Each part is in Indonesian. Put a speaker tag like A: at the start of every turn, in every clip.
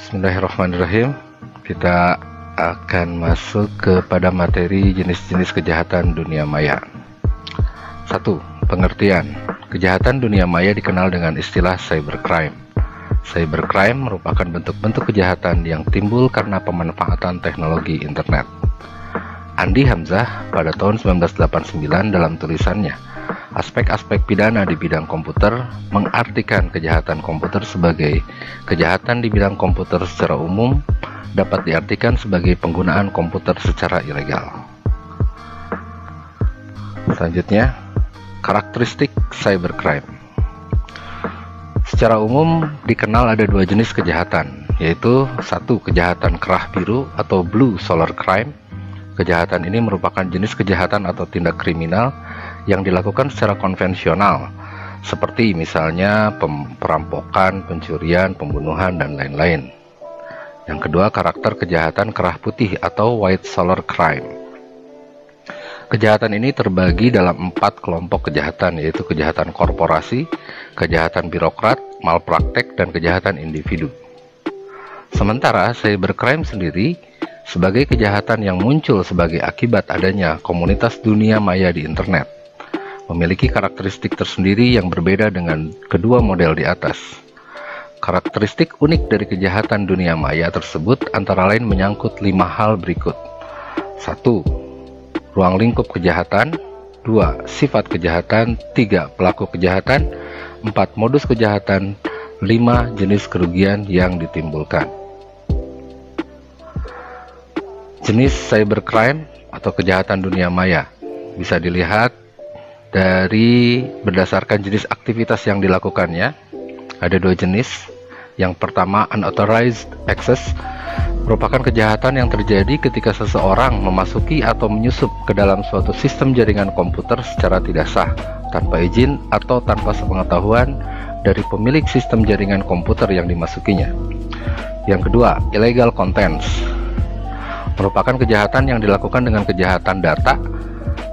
A: Bismillahirrahmanirrahim. Kita akan masuk kepada materi jenis-jenis kejahatan dunia maya. 1. Pengertian. Kejahatan dunia maya dikenal dengan istilah cybercrime. Cybercrime merupakan bentuk-bentuk kejahatan yang timbul karena pemanfaatan teknologi internet. Andi Hamzah pada tahun 1989 dalam tulisannya Aspek-aspek pidana di bidang komputer mengartikan kejahatan komputer sebagai kejahatan di bidang komputer secara umum dapat diartikan sebagai penggunaan komputer secara ilegal. Selanjutnya, karakteristik cybercrime. Secara umum dikenal ada dua jenis kejahatan, yaitu satu, kejahatan kerah biru atau blue collar crime. Kejahatan ini merupakan jenis kejahatan atau tindak kriminal yang dilakukan secara konvensional, seperti misalnya perampokan, pencurian, pembunuhan, dan lain-lain. Yang kedua, karakter kejahatan kerah putih atau white collar crime. Kejahatan ini terbagi dalam 4 kelompok kejahatan, yaitu kejahatan korporasi, kejahatan birokrat, malpraktek, dan kejahatan individu. Sementara cybercrime sendiri sebagai kejahatan yang muncul sebagai akibat adanya komunitas dunia maya di internet, memiliki karakteristik tersendiri yang berbeda dengan kedua model di atas. Karakteristik unik dari kejahatan dunia maya tersebut antara lain menyangkut 5 hal berikut. 1. Ruang lingkup kejahatan. 2. Sifat kejahatan. 3. Pelaku kejahatan. 4. Modus kejahatan. 5. Jenis kerugian yang ditimbulkan. Jenis cybercrime atau kejahatan dunia maya bisa dilihat dari berdasarkan jenis aktivitas yang dilakukannya. Ada 2 jenis. Yang pertama, unauthorized access, merupakan kejahatan yang terjadi ketika seseorang memasuki atau menyusup ke dalam suatu sistem jaringan komputer secara tidak sah, tanpa izin atau tanpa sepengetahuan dari pemilik sistem jaringan komputer yang dimasukinya. Yang kedua, illegal contents, merupakan kejahatan yang dilakukan dengan kejahatan data.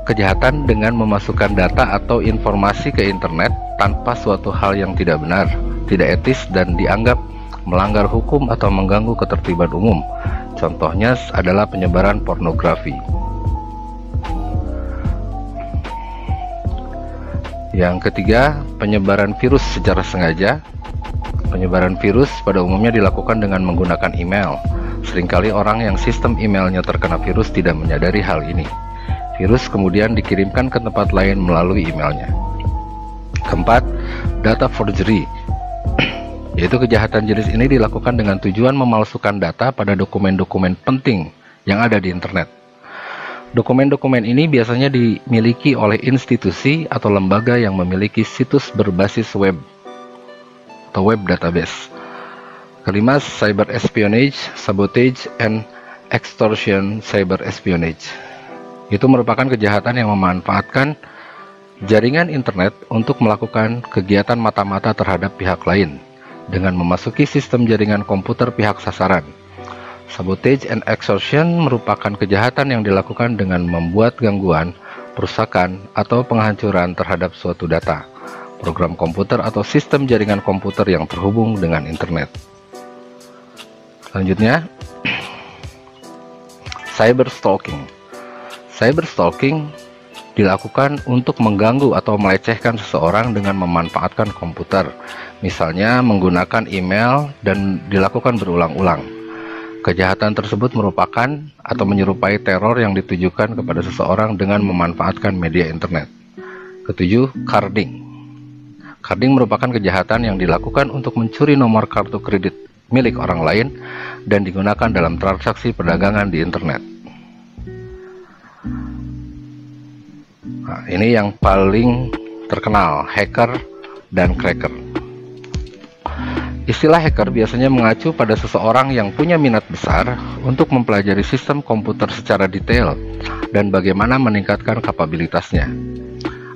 A: Kejahatan dengan memasukkan data atau informasi ke internet tanpa suatu hal yang tidak benar, tidak etis, dan dianggap melanggar hukum atau mengganggu ketertiban umum. Contohnya adalah penyebaran pornografi. Yang ketiga, penyebaran virus secara sengaja. Penyebaran virus pada umumnya dilakukan dengan menggunakan email. Seringkali orang yang sistem emailnya terkena virus tidak menyadari hal ini. Virus kemudian dikirimkan ke tempat lain melalui emailnya. Keempat, data forgery, yaitu kejahatan jenis ini dilakukan dengan tujuan memalsukan data pada dokumen-dokumen penting yang ada di internet. Dokumen-dokumen ini biasanya dimiliki oleh institusi atau lembaga yang memiliki situs berbasis web atau web database. Kelima, cyber espionage, sabotage, and extortion. Cyber espionage itu merupakan kejahatan yang memanfaatkan jaringan internet untuk melakukan kegiatan mata-mata terhadap pihak lain dengan memasuki sistem jaringan komputer pihak sasaran. Sabotage and extortion merupakan kejahatan yang dilakukan dengan membuat gangguan, perusakan, atau penghancuran terhadap suatu data, program komputer atau sistem jaringan komputer yang terhubung dengan internet. Selanjutnya, cyberstalking. Cyberstalking dilakukan untuk mengganggu atau melecehkan seseorang dengan memanfaatkan komputer, misalnya menggunakan email, dan dilakukan berulang-ulang. Kejahatan tersebut merupakan atau menyerupai teror yang ditujukan kepada seseorang dengan memanfaatkan media internet. Ketujuh, carding. Carding merupakan kejahatan yang dilakukan untuk mencuri nomor kartu kredit milik orang lain dan digunakan dalam transaksi perdagangan di internet. Nah, ini yang paling terkenal, hacker dan cracker. Istilah hacker biasanya mengacu pada seseorang yang punya minat besar untuk mempelajari sistem komputer secara detail dan bagaimana meningkatkan kapabilitasnya.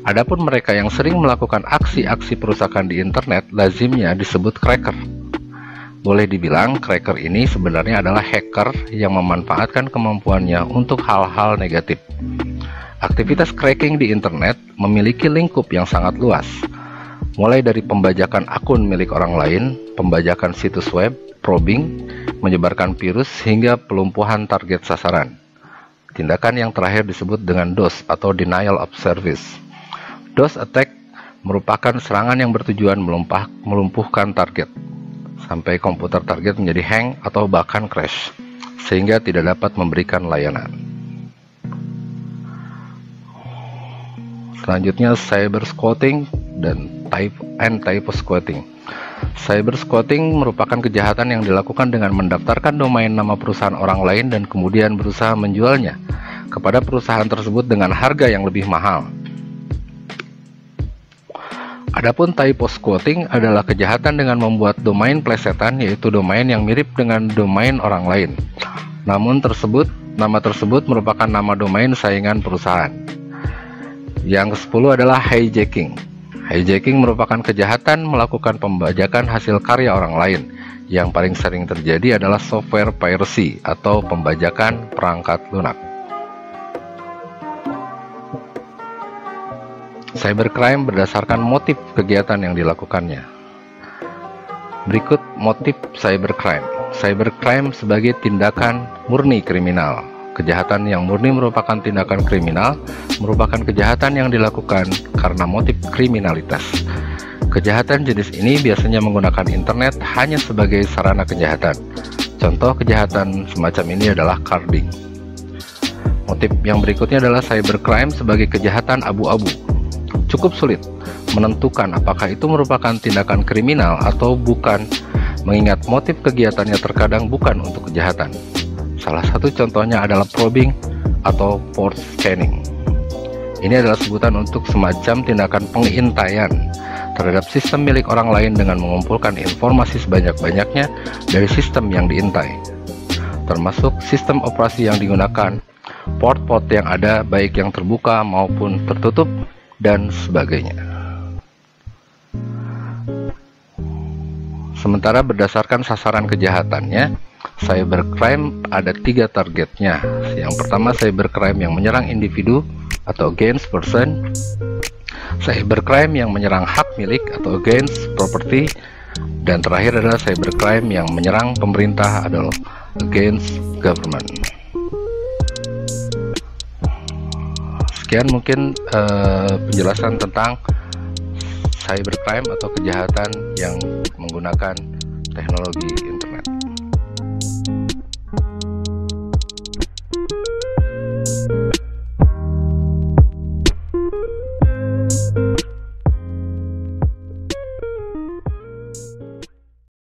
A: Adapun mereka yang sering melakukan aksi-aksi perusakan di internet lazimnya disebut cracker. Boleh dibilang cracker ini sebenarnya adalah hacker yang memanfaatkan kemampuannya untuk hal-hal negatif. Aktivitas cracking di internet memiliki lingkup yang sangat luas, mulai dari pembajakan akun milik orang lain, pembajakan situs web, probing, menyebarkan virus hingga pelumpuhan target sasaran. Tindakan yang terakhir disebut dengan DOS atau Denial of Service. DOS attack merupakan serangan yang bertujuan melumpuhkan target sampai komputer target menjadi hang atau bahkan crash, sehingga tidak dapat memberikan layanan. Selanjutnya cyber squatting dan typo squatting. Cyber squatting merupakan kejahatan yang dilakukan dengan mendaftarkan domain nama perusahaan orang lain dan kemudian berusaha menjualnya kepada perusahaan tersebut dengan harga yang lebih mahal. Adapun typo squatting adalah kejahatan dengan membuat domain plesetan, yaitu domain yang mirip dengan domain orang lain. Namun nama tersebut merupakan nama domain saingan perusahaan. Yang ke-10 adalah hijacking. Hijacking merupakan kejahatan melakukan pembajakan hasil karya orang lain. Yang paling sering terjadi adalah software piracy atau pembajakan perangkat lunak. Cybercrime berdasarkan motif kegiatan yang dilakukannya. Berikut motif cybercrime. Cybercrime sebagai tindakan murni kriminal. Kejahatan yang murni merupakan tindakan kriminal, merupakan kejahatan yang dilakukan karena motif kriminalitas. Kejahatan jenis ini biasanya menggunakan internet hanya sebagai sarana kejahatan. Contoh kejahatan semacam ini adalah carding. Motif yang berikutnya adalah cybercrime sebagai kejahatan abu-abu. Cukup sulit menentukan apakah itu merupakan tindakan kriminal atau bukan, mengingat motif kegiatannya terkadang bukan untuk kejahatan. Salah satu contohnya adalah probing atau port scanning. Ini adalah sebutan untuk semacam tindakan pengintaian terhadap sistem milik orang lain dengan mengumpulkan informasi sebanyak-banyaknya dari sistem yang diintai, termasuk sistem operasi yang digunakan, port-port yang ada baik yang terbuka maupun tertutup, dan sebagainya. Sementara berdasarkan sasaran kejahatannya, cybercrime ada 3 targetnya. Yang pertama, cybercrime yang menyerang individu atau against person, cybercrime yang menyerang hak milik atau against property, dan terakhir adalah cybercrime yang menyerang pemerintah atau against government. Sekian mungkin penjelasan tentang cybercrime atau kejahatan yang menggunakan teknologi internet.